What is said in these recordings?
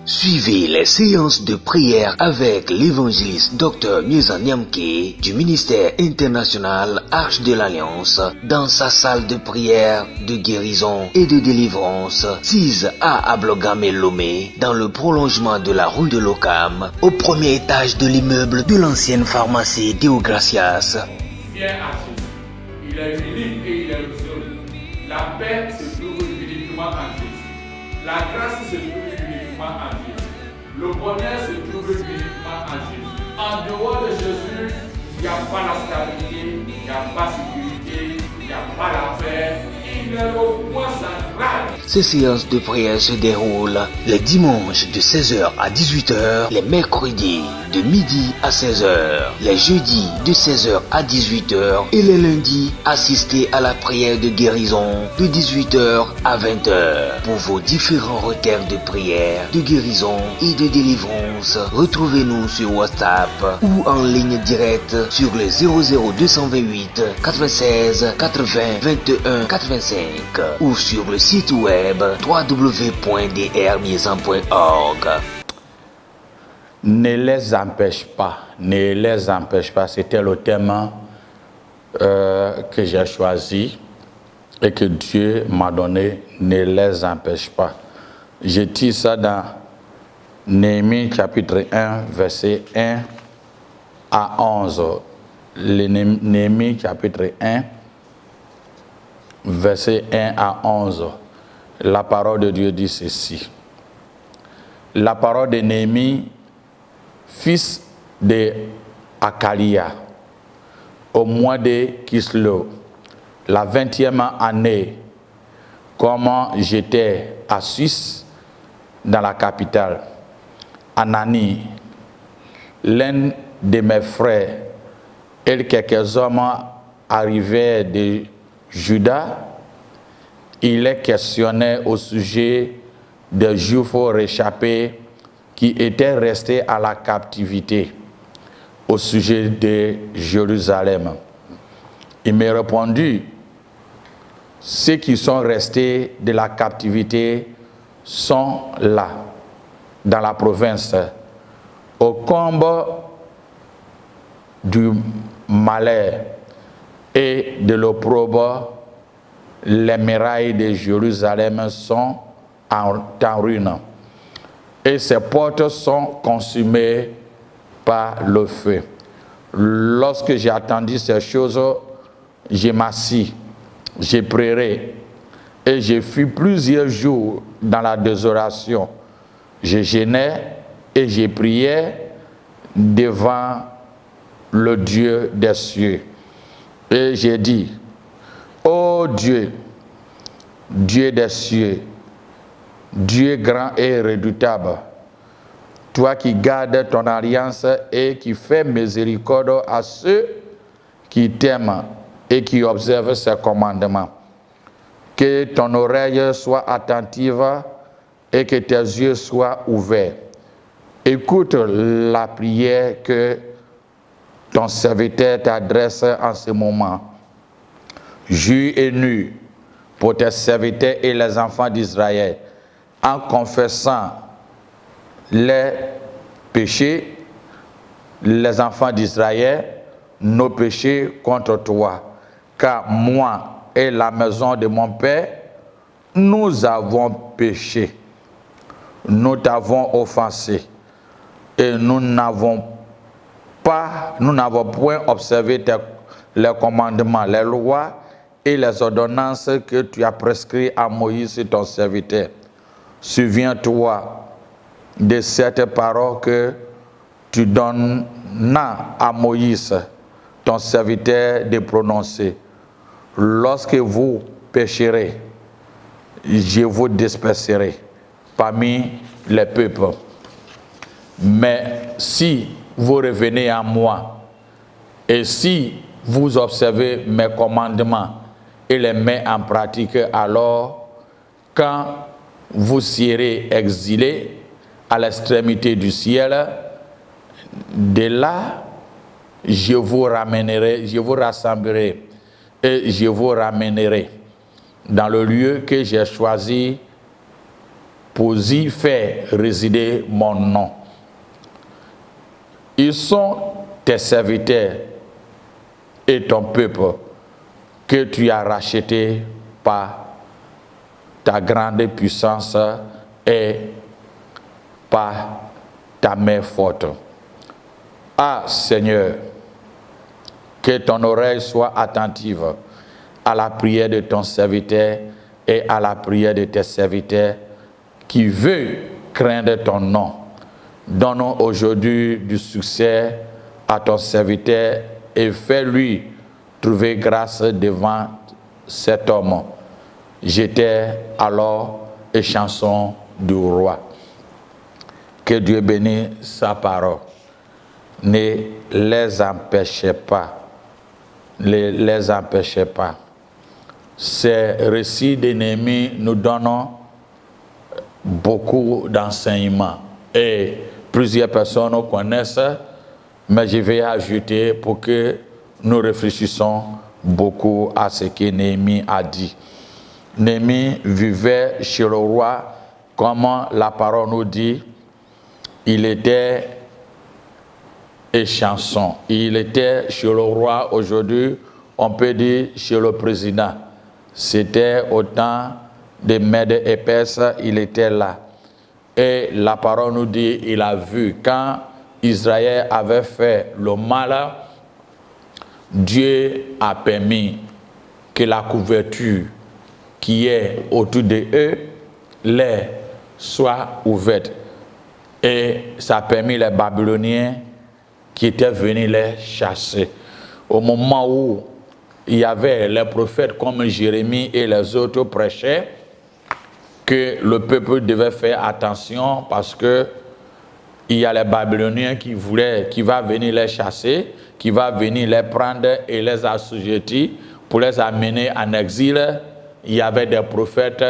Suivez les séances de prière avec l'évangéliste Dr Mieza Nyamke du ministère international Arche de l'Alliance dans sa salle de prière de guérison et de délivrance 6 à Ablogame Lomé dans le prolongement de la rue de l'Ocam au premier étage de l'immeuble de l'ancienne pharmacie Deogracias. Viens à Jésus. Il est unique et il est résolu. La paix se trouve uniquement en Jésus. La grâce se trouve uniquement en Jésus. Le bonheur se trouve uniquement en Jésus. En dehors de Jésus, il n'y a pas la stabilité, il n'y a pas la sécurité, il n'y a pas la paix. Il est le point central. Ces séances de prière se déroulent les dimanches de 16h à 18h, les mercredis de midi à 16h, les jeudis de 16h à 18h et les lundis assistez à la prière de guérison de 18h à 20h. Pour vos différents requêtes de prière, de guérison et de délivrance, retrouvez-nous sur WhatsApp ou en ligne directe sur le 00228 96 80 21 85 ou sur le site web www.drmiezan.org. Ne les empêche pas, ne les empêche pas. C'était le thème que j'ai choisi et que Dieu m'a donné. Ne les empêche pas. Je dis ça dans Néhémie chapitre 1, verset 1 à 11. Néhémie chapitre 1, verset 1 à 11. La parole de Dieu dit ceci. La parole de Néhémie, fils de Akalia, au mois de Kislev, la 20e année, comme j'étais à Suisse, dans la capitale, Anani, l'un de mes frères et quelques hommes arrivaient de Juda, il est questionné au sujet des Juifs réchappés qui étaient restés à la captivité, au sujet de Jérusalem. Il m'a répondu, ceux qui sont restés de la captivité sont là, dans la province, au combat du malheur et de l'opprobre. Les murailles de Jérusalem sont en ruine et ses portes sont consumées par le feu. Lorsque j'ai entendu ces choses, je m'assis, j'ai prié et j'ai fui plusieurs jours dans la désolation. Je jeûnais et j'ai prié devant le Dieu des cieux. Et j'ai dit, ô Dieu, Dieu des cieux, Dieu grand et redoutable, toi qui gardes ton alliance et qui fais miséricorde à ceux qui t'aiment et qui observent ses commandements, que ton oreille soit attentive et que tes yeux soient ouverts. Écoute la prière que ton serviteur t'adresse en ce moment. Jure et nu pour tes serviteurs et les enfants d'Israël, en confessant les péchés, les enfants d'Israël, nos péchés contre toi. Car moi et la maison de mon Père, nous avons péché. Nous t'avons offensé et nous n'avons point observé les commandements, les lois et les ordonnances que tu as prescrites à Moïse, ton serviteur. Souviens-toi de cette parole que tu donnas à Moïse, ton serviteur, de prononcer. Lorsque vous pécherez, je vous disperserai parmi les peuples. Mais si vous revenez à moi, et si vous observez mes commandements et les mettez en pratique, alors, quand vous serez exilés à l'extrémité du ciel, de là, je vous ramènerai, je vous rassemblerai et je vous ramènerai dans le lieu que j'ai choisi pour y faire résider mon nom. Ils sont tes serviteurs et ton peuple que tu as racheté par ta grande puissance et par ta main forte. Ah Seigneur, que ton oreille soit attentive à la prière de ton serviteur et à la prière de tes serviteurs qui veulent craindre ton nom. Donne-nous aujourd'hui du succès à ton serviteur et fais-lui trouver grâce devant cet homme. J'étais alors les chansons du roi. Que Dieu bénisse sa parole. Ne les empêchez pas. Ne les empêchez pas. Ces récits de Néhémie nous donnent beaucoup d'enseignements. Et plusieurs personnes connaissent, mais je vais ajouter pour que nous réfléchissions beaucoup à ce que Néhémie a dit. Néhémie vivait chez le roi, comme la parole nous dit, il était échanson. Il était chez le roi aujourd'hui, on peut dire chez le président. C'était au temps des Mèdes et Perses, il était là. Et la parole nous dit, il a vu quand Israël avait fait le mal, Dieu a permis que la couverture qui est autour de eux les soit ouverte. Et ça a permis les Babyloniens qui étaient venus les chasser. Au moment où il y avait les prophètes comme Jérémie et les autres prêchaient, que le peuple devait faire attention parce que il y a les Babyloniens qui va venir les chasser, qui va venir les prendre et les assujettir pour les amener en exil. Il y avait des prophètes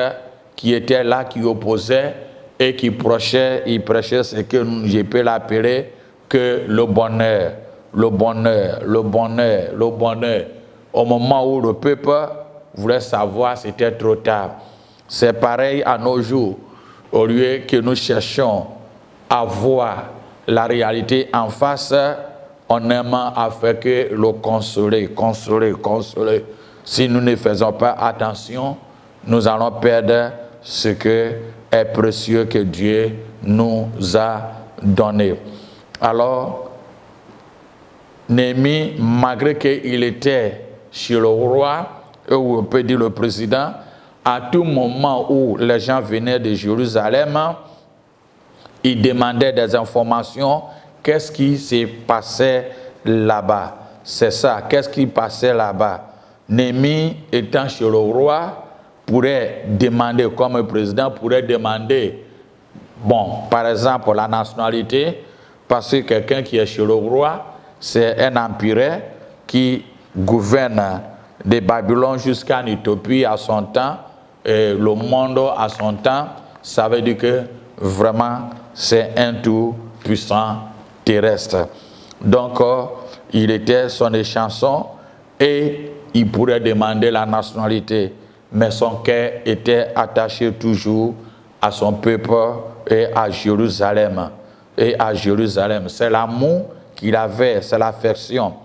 qui étaient là, qui opposaient et qui prêchaient ce que je peux l'appeler que le bonheur, le bonheur, le bonheur, le bonheur. Au moment où le peuple voulait savoir, c'était trop tard. C'est pareil à nos jours. Au lieu que nous cherchions à voir la réalité en face, on aime à faire que le consoler. Si nous ne faisons pas attention, nous allons perdre ce que est précieux que Dieu nous a donné. Alors, Néhémie, malgré qu'il était chez le roi, ou on peut dire le président, à tout moment où les gens venaient de Jérusalem, ils demandaient des informations. Qu'est-ce qui s'est passé là-bas? C'est ça, qu'est-ce qui passait là-bas? Néhémie, étant chez le roi, pourrait demander, comme président, pourrait demander, bon, par exemple, la nationalité, parce que quelqu'un qui est chez le roi, c'est un empire qui gouverne de Babylone jusqu'en Éthiopie à son temps, et le monde à son temps. Ça veut dire que vraiment c'est un tout puissant terrestre. Donc il était son échanson et il pourrait demander la nationalité, mais son cœur était attaché toujours à son peuple et à Jérusalem. C'est l'amour qu'il avait, c'est l'affection.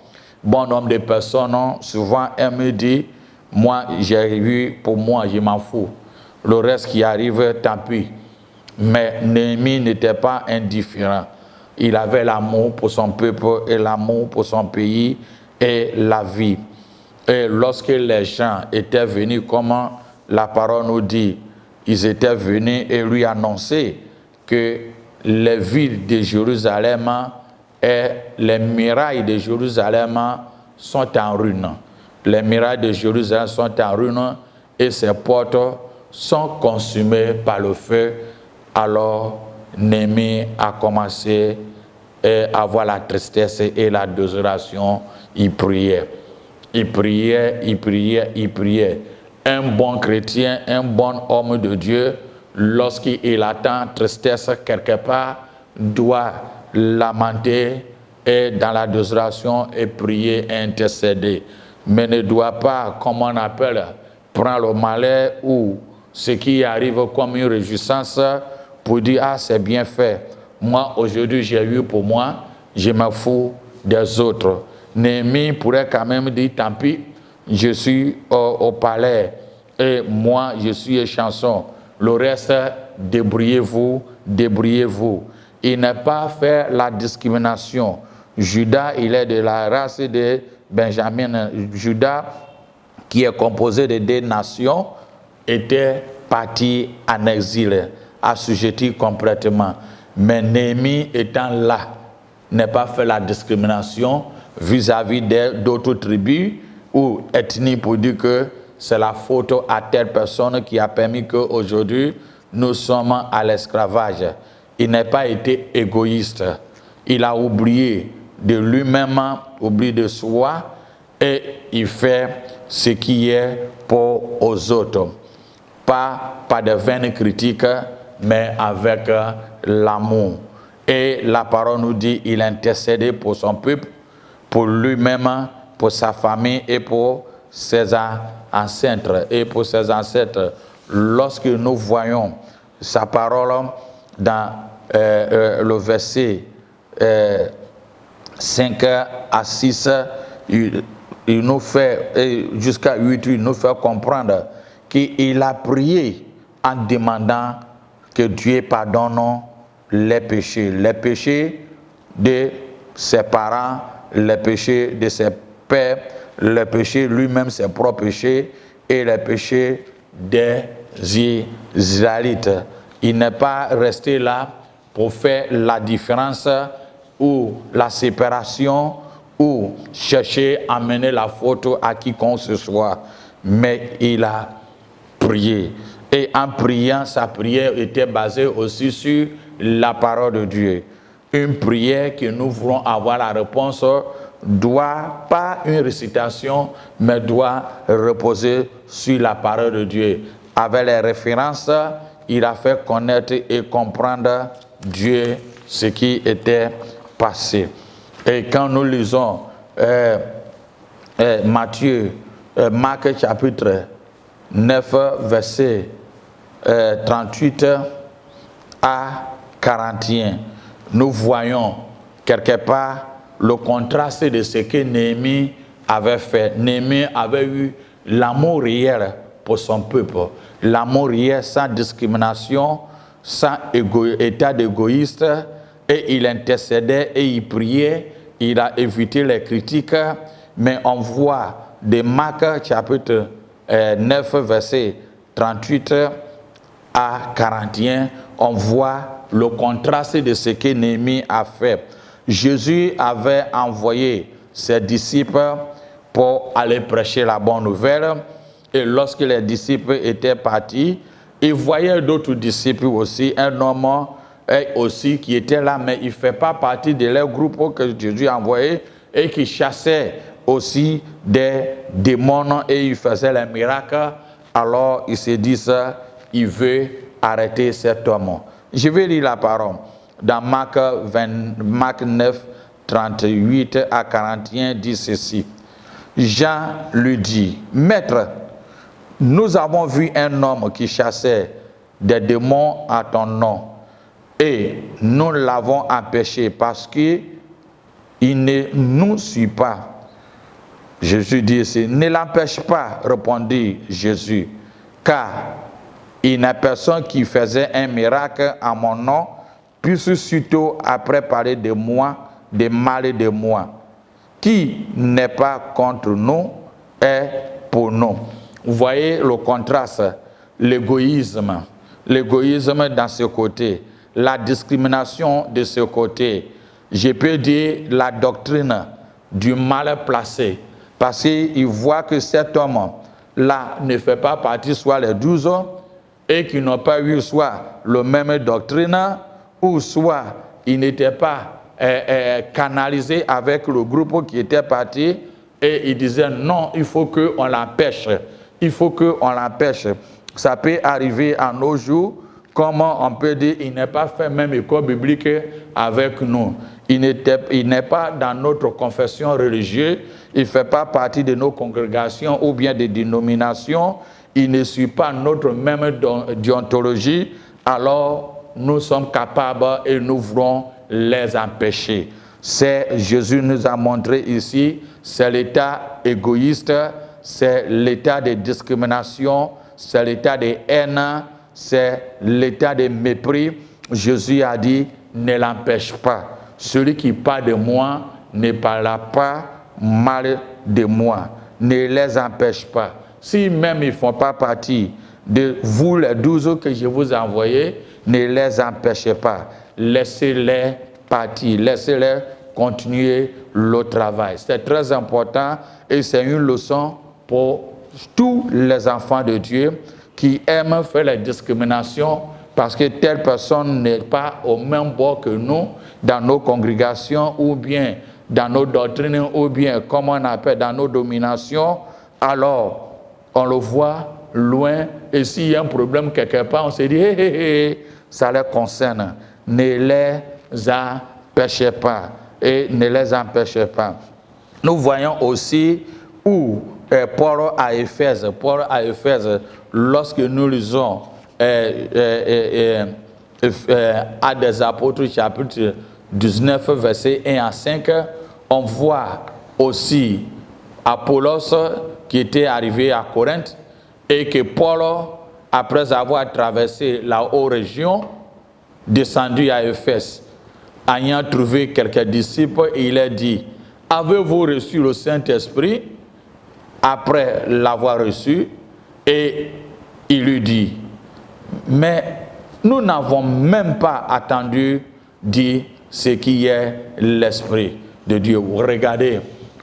Bon nombre de personnes souvent aiment dire, moi j'ai eu, pour moi je m'en fous. Le reste qui arrive, tant pis. Mais Néhémie n'était pas indifférent. Il avait l'amour pour son peuple et l'amour pour son pays et la vie. Et lorsque les gens étaient venus, comme la parole nous dit, ils étaient venus et lui annoncer que les villes de Jérusalem et les murailles de Jérusalem sont en ruine. Les murailles de Jérusalem sont en ruine et ses portes sont consumées par le feu. Alors Néhémie a commencé à avoir la tristesse et la désolation. Il priait. Un bon chrétien, un bon homme de Dieu, lorsqu'il attend tristesse quelque part, doit lamenter et dans la désolation et prier et intercéder. Mais ne doit pas, comme on appelle, prendre le malheur ou ce qui arrive comme une réjouissance pour dire, ah, c'est bien fait. Moi, aujourd'hui, j'ai eu pour moi, je me fous des autres. Néhémie pourrait quand même dire, tant pis, je suis au palais et moi, je suis chanson. Le reste, débrouillez-vous, débrouillez-vous. Il n'a pas fait la discrimination. Judas, il est de la race de Benjamin. Judas, qui est composé de 2 nations, était parti en exil, assujetti complètement. Mais Néhémie étant là, n'a pas fait la discrimination vis-à-vis d'autres tribus ou ethnies pour dire que c'est la faute à telle personne qui a permis qu'aujourd'hui nous sommes à l'esclavage. Il n'a pas été égoïste. Il a oublié de lui-même, oublié de soi, et il fait ce qui est pour aux autres. Pas de vaines critiques, mais avec l'amour. Et la parole nous dit, il intercédait pour son peuple, pour lui-même, pour sa famille et pour ses ancêtres. Et pour ses ancêtres, lorsque nous voyons sa parole dans le verset 5 à 6, il nous fait, jusqu'à 8, il nous fait comprendre qu'il a prié en demandant que Dieu pardonne les péchés de ses parents, les péchés de ses pères, les péchés lui-même, ses propres péchés, et les péchés des Israélites. Il n'est pas resté là pour faire la différence ou la séparation ou chercher à mener la faute à quiconque ce soit, mais il a prié. Et en priant, sa prière était basée aussi sur la parole de Dieu. Une prière que nous voulons avoir la réponse doit, pas une récitation, mais doit reposer sur la parole de Dieu. Avec les références, il a fait connaître et comprendre Dieu ce qui était passé. Et quand nous lisons Marc chapitre 9, verset 38 à 41, nous voyons quelque part le contraste de ce que Néhémie avait fait. Néhémie avait eu l'amour réel pour son peuple, l'amour réel sans discrimination, sans état d'égoïste, et il intercédait et il priait, il a évité les critiques, mais on voit de Marc chapitre 9, verset 38 à 41, on voit le contraste de ce que Néhémie a fait. Jésus avait envoyé ses disciples pour aller prêcher la bonne nouvelle, et lorsque les disciples étaient partis, ils voyaient d'autres disciples aussi, un homme aussi qui était là, mais il ne fait pas partie de leur groupe que Jésus a envoyé, et qui chassait aussi des démons et il faisait les miracles. Alors il se dit ça, il veut arrêter cet homme. Je vais lire la parole dans Marc 9, 38 à 41, dit ceci. Jean lui dit, Maître, nous avons vu un homme qui chassait des démons à ton nom, et nous l'avons empêché parce qu'il ne nous suit pas. Jésus dit ici, ne l'empêche pas, répondit Jésus, car il n'y a personne qui faisait un miracle en mon nom, puisse surtout après parler de moi, de mal de moi. Qui n'est pas contre nous est pour nous. Vous voyez le contraste, l'égoïsme dans ce côté, la discrimination de ce côté. Je peux dire la doctrine du mal placé, parce qu'il voit que cet homme-là ne fait pas partie soit les 12 et qui n'ont pas eu soit le même doctrine, ou soit il n'était pas canalisé avec le groupe qui était parti, et il disait non, il faut qu'on l'empêche, il faut qu'on l'empêche. Ça peut arriver à nos jours, comment on peut dire il n'est pas fait même école biblique avec nous. Il n'est pas dans notre confession religieuse, il ne fait pas partie de nos congrégations ou bien des dénominations, il ne suit pas notre même déontologie, alors nous sommes capables et nous voulons les empêcher. Jésus nous a montré ici, c'est l'état égoïste, c'est l'état de discrimination, c'est l'état de haine, c'est l'état de mépris. Jésus a dit, ne l'empêche pas. Celui qui parle de moi ne parlera pas mal de moi. Ne les empêche pas. Si même ils ne font pas partie de vous, les 12 que je vous ai envoyés, ne les empêchez pas. Laissez-les partir, laissez-les continuer le travail. C'est très important et c'est une leçon pour tous les enfants de Dieu qui aiment faire la discrimination parce que telle personne n'est pas au même bord que nous dans nos congrégations ou bien dans nos doctrines ou bien, comme on appelle, dans nos dominations. Alors, on le voit loin et s'il y a un problème quelque part, on se dit, ça les concerne. Ne les empêchez pas et ne les empêchez pas. Nous voyons aussi où Paul à Éphèse, lorsque nous lisons à des apôtres chapitre 19 verset 1 à 5, on voit aussi Apollos qui était arrivé à Corinthe et que Paul, après avoir traversé la haute région, descendu à Éphèse, ayant trouvé quelques disciples, il a dit, avez-vous reçu le Saint-Esprit? Après l'avoir reçu, et il lui dit, mais nous n'avons même pas attendu dire ce qui est l'Esprit de Dieu. Regardez,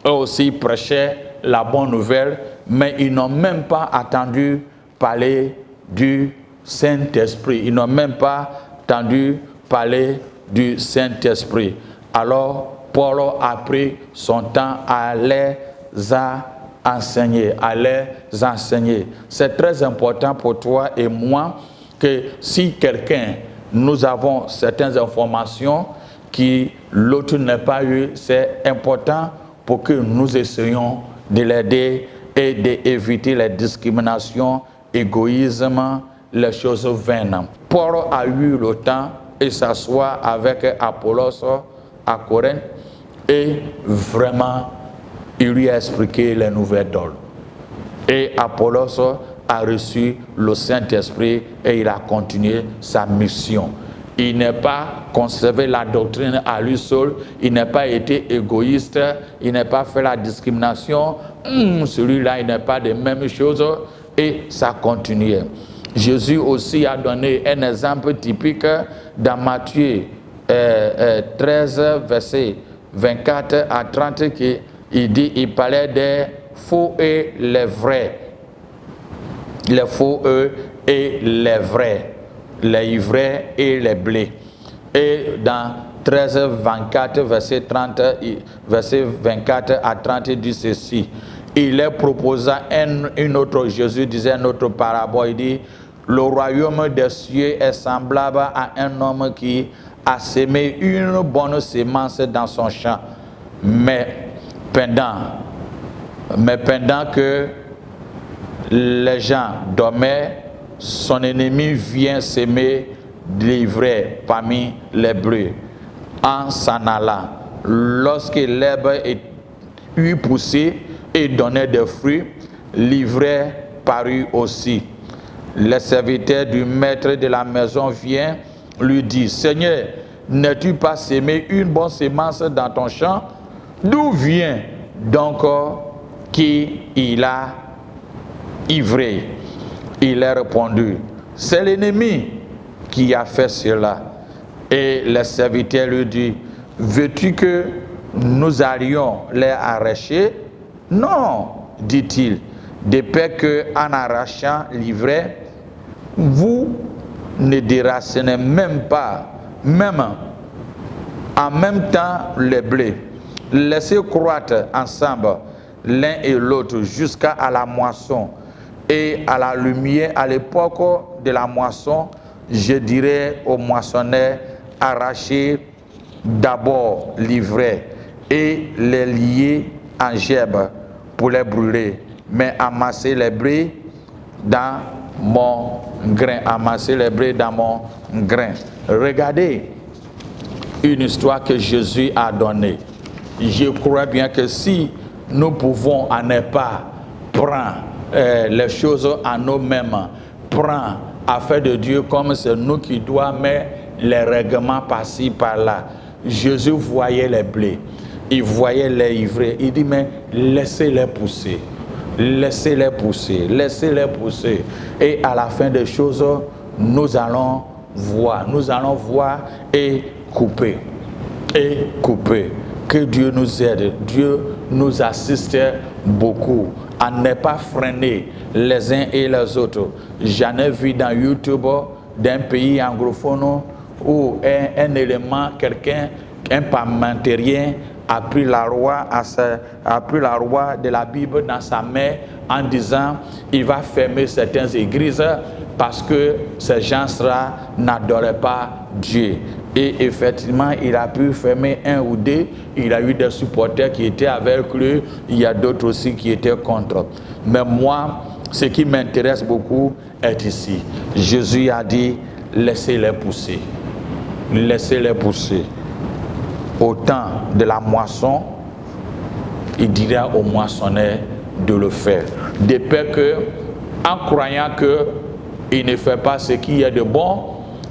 eux aussi prêchaient la bonne nouvelle, mais ils n'ont même pas attendu parler du Saint-Esprit. Ils n'ont même pas attendu parler du Saint-Esprit. Alors, Paul a pris son temps à les enseigner. C'est très important pour toi et moi que si quelqu'un, nous avons certaines informations que l'autre n'a pas eu, c'est important pour que nous essayions de l'aider et d'éviter les discriminations, égoïsme, les choses vaines. Paul a eu le temps de s'asseoir avec Apollos à Corinthe et vraiment il lui a expliqué les nouvelles donnes. Et Apollos a reçu le Saint-Esprit et il a continué sa mission. Il n'a pas conservé la doctrine à lui seul, il n'a pas été égoïste, il n'a pas fait la discrimination. Celui-là, il n'a pas de mêmes choses et ça continuait. Jésus aussi a donné un exemple typique dans Matthieu 13, verset 24 à 30, qui il dit, il parlait des faux et les vrais. Les faux et les vrais. Les vrais et les blés. Et dans 13, 24, verset 24 à 30, il dit ceci. Il leur proposa une autre, Jésus disait une autre parabole, il dit, le royaume des cieux est semblable à un homme qui a semé une bonne semence dans son champ. Mais pendant que les gens dormaient, son ennemi vient s'aimer l'ivraie parmi les bleus. En s'en allant, lorsque l'herbe eut poussé et donnait des fruits, l'ivraie parut aussi. Le serviteur du maître de la maison vient lui dit, Seigneur, n'as-tu pas semé une bonne semence dans ton champ? D'où vient donc qu'il a ivré? Il a répondu, c'est l'ennemi qui a fait cela. Et le serviteur lui dit, veux-tu que nous allions les arracher? Non, dit-il, de peur qu'en arrachant l'ivraie, vous ne déracinez même pas, même en même temps les blés. Laissez croître ensemble l'un et l'autre jusqu'à la moisson. Et à la lumière, à l'époque de la moisson, je dirais aux moissonneurs, arrachez d'abord l'ivraie et les lier en gerbes pour les brûler, mais amassez les blés dans mon grain, amasser les blés dans mon grain. Regardez une histoire que Jésus a donnée. Je crois bien que si nous pouvons à ne pas prendre les choses à nous-mêmes, prendre affaire de Dieu comme c'est nous qui doivent mettre les règlements par-ci, par-là. Jésus voyait les blés, il voyait les ivrés, il dit mais laissez-les pousser. Laissez-les pousser, laissez-les pousser. Et à la fin des choses, nous allons voir et couper. Et couper. Que Dieu nous aide, Dieu nous assiste beaucoup à ne pas freiner les uns et les autres. J'en ai vu dans YouTube d'un pays anglophone où un élément, quelqu'un, un parlementarien a pris la loi de la Bible dans sa main en disant il va fermer certaines églises parce que ces gens-là n'adoraient pas Dieu. Et effectivement, il a pu fermer un ou deux. Il a eu des supporters qui étaient avec lui. Il y a d'autres aussi qui étaient contre. Mais moi, ce qui m'intéresse beaucoup est ici. Jésus a dit, laissez-les pousser. Laissez-les pousser. Au temps de la moisson, il dira au moissonneur de le faire. De peur que, en croyant qu'il ne fait pas ce qui est de bon,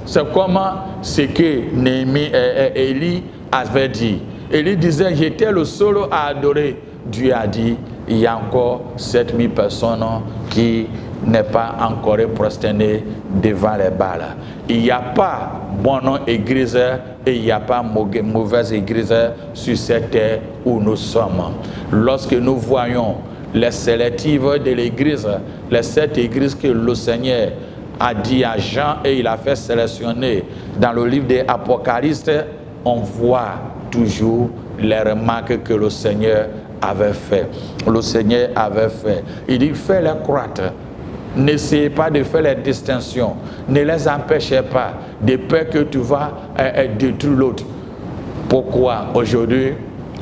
c'est comme ce que Élie avait dit. Élie disait, j'étais le seul à adorer. Dieu a dit, il y a encore 7000 personnes qui n'est pas encore prosternées devant les Baals. Il n'y a pas bonne église et il n'y a pas mauvaise église sur cette terre où nous sommes. Lorsque nous voyons les sélectives de l'église, les 7 églises que le Seigneur a dit à Jean et il a fait sélectionner dans le livre des Apocalypse, on voit toujours les remarques que le Seigneur avait fait. Le Seigneur avait fait. Il dit, fais-les croître. N'essayez pas de faire les distinctions. Ne les empêchez pas de peur que tu vas détruire l'autre. Pourquoi aujourd'hui,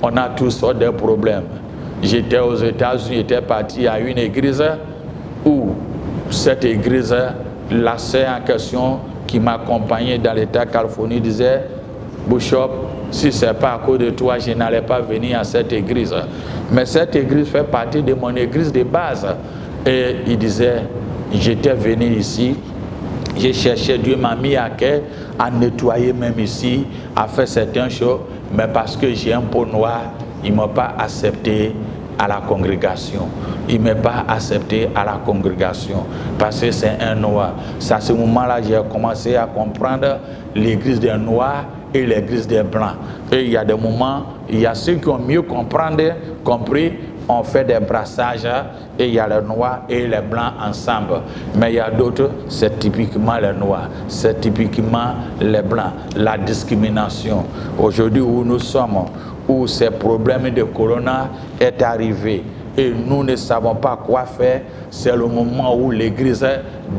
on a tous sortes de problèmes. J'étais aux États-Unis, j'étais parti à une église où cette église, la sœur en question qui m'accompagnait dans l'État de Californie disait, Bishop, si ce n'est pas à cause de toi, je n'allais pas venir à cette église. Mais cette église fait partie de mon église de base. Et il disait, j'étais venu ici, j'ai cherché, Dieu m'a mis à cœur à nettoyer même ici, à faire certaines choses, mais parce que j'ai un peau noire, il ne m'a pas accepté à la congrégation. Il ne m'a pas accepté à la congrégation parce que c'est un noir. C'est à ce moment-là que j'ai commencé à comprendre l'église des noirs et l'église des blancs. Et il y a des moments, il y a ceux qui ont mieux compris, on fait des brassages et il y a les noirs et les blancs ensemble. Mais il y a d'autres, c'est typiquement les noirs, c'est typiquement les blancs. La discrimination. Aujourd'hui où nous sommes, où ce problème de corona est arrivé et nous ne savons pas quoi faire, c'est le moment où l'Église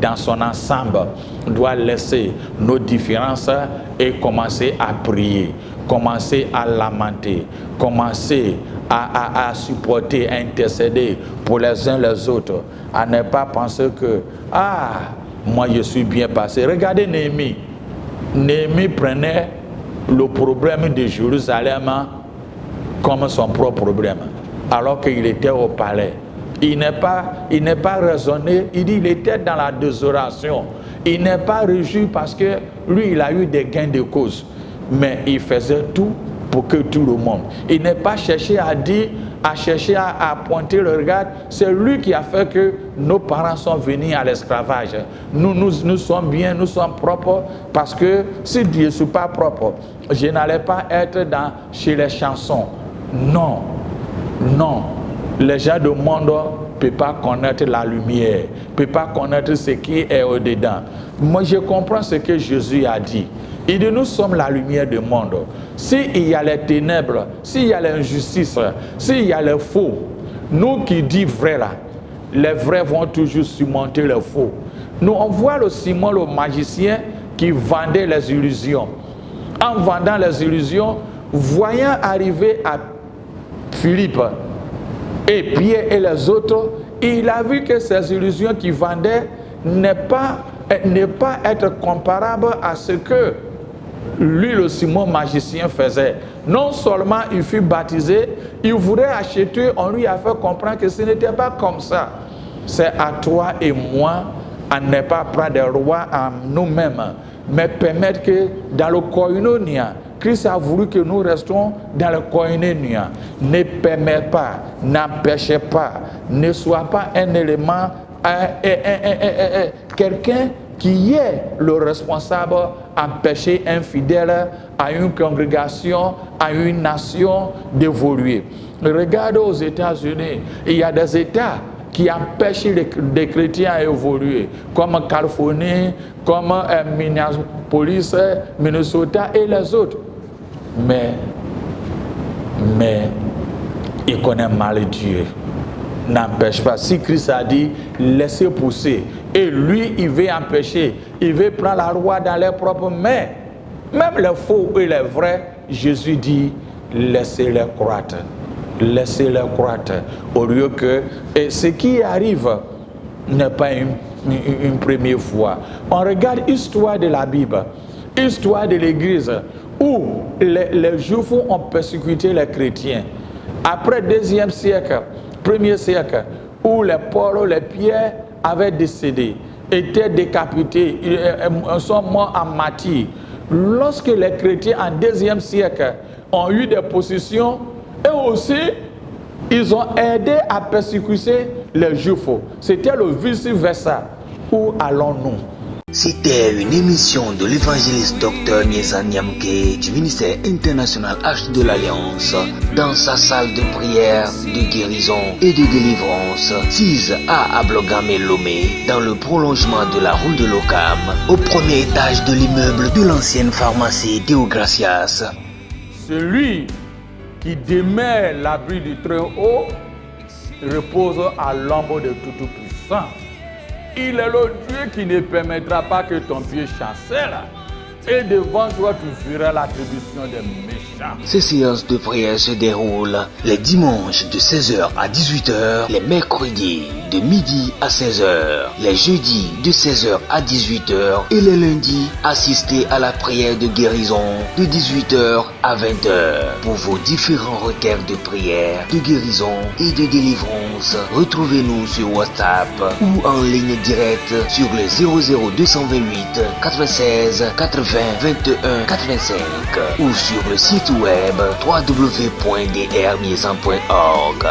dans son ensemble doit laisser nos différences et commencer à prier, commencer à lamenter, commencer à supporter, à intercéder pour les uns les autres, à ne pas penser que moi je suis bien passé. Regardez Néhémie. Néhémie prenait le problème de Jérusalem comme son propre problème, alors qu'il était au palais. Il n'est pas raisonné, il dit il était dans la désolation. Il n'est pas réjoui parce que lui, il a eu des gains de cause. Mais il faisait tout pour que tout le monde. Il n'est pas cherché à dire, à pointer le regard. C'est lui qui a fait que nos parents sont venus à l'esclavage. Nous sommes bien, nous sommes propres, parce que si je ne suis pas propre, je n'allais pas être chez les chansons. Non, non. Les gens du monde ne peuvent pas connaître la lumière, ne peuvent pas connaître ce qui est au-dedans. Moi, je comprends ce que Jésus a dit. Il dit, nous sommes la lumière du monde. S'il y a les ténèbres, s'il y a l'injustice, s'il y a les faux, nous qui disons vrai là, les vrais vont toujours surmonter les faux. Nous, on voit le Simon, le magicien, qui vendait les illusions. En vendant les illusions, voyant arriver à Philippe et Pierre et les autres, il a vu que ces illusions qu'il vendait n'est pas ne pas être comparable à ce que lui, le Simon magicien, faisait. Non seulement il fut baptisé, il voulait acheter, on lui a fait comprendre que ce n'était pas comme ça. C'est à toi et moi à ne pas prendre des rois en nous-mêmes, mais permettre que dans le koinonia, Christ a voulu que nous restions dans le koinonia. Ne permets pas, n'empêchez pas, ne sois pas un élément, quelqu'un qui est le responsable d'empêcher un fidèle à une congrégation, à une nation d'évoluer. Regarde aux États-Unis, il y a des États qui empêchent les chrétiens à évoluer, comme Californie, comme Minneapolis, Minnesota et les autres. Mais il connaît mal Dieu. N'empêche pas. Si Christ a dit laissez pousser, et lui il veut empêcher, il veut prendre la loi dans les propres mains, même les faux et les vrais, Jésus dit laissez-les croître. Laissez-les croître, au lieu que et ce qui arrive n'est pas une première fois. On regarde l'histoire de la Bible, l'histoire de l'Église, où les Juifs ont persécuté les chrétiens. Après le 2e siècle, 1er siècle, où les Paul, les Pierre avaient décédé, étaient décapités, ils sont morts en martyrs. Lorsque les chrétiens en 2e siècle ont eu des possessions, eux aussi, ils ont aidé à persécuter les Juifs. C'était le vice-versa. Où allons-nous? C'était une émission de l'évangéliste Dr Nieza Niamke du ministère international Arche de l'Alliance dans sa salle de prière, de guérison et de délivrance 6A à Blogamé-Lomé dans le prolongement de la rue de l'Ocam au premier étage de l'immeuble de l'ancienne pharmacie Deogracias. Celui qui demeure l'abri du Très-Haut repose à l'ombre de Tout-Puissant. Il est le Dieu qui ne permettra pas que ton pied chancelle. Et devant toi, tu verras l'attribution des méchants. Ces séances de prière se déroulent les dimanches de 16h à 18h, les mercredis de midi à 16h, les jeudis de 16h à 18h et les lundis, assistez à la prière de guérison de 18h à 20h. Pour vos différents requêtes de prière, de guérison et de délivrance, retrouvez-nous sur WhatsApp ou en ligne directe sur le 00228 96 80 21 85 ou sur le site web www.drmiezan.org.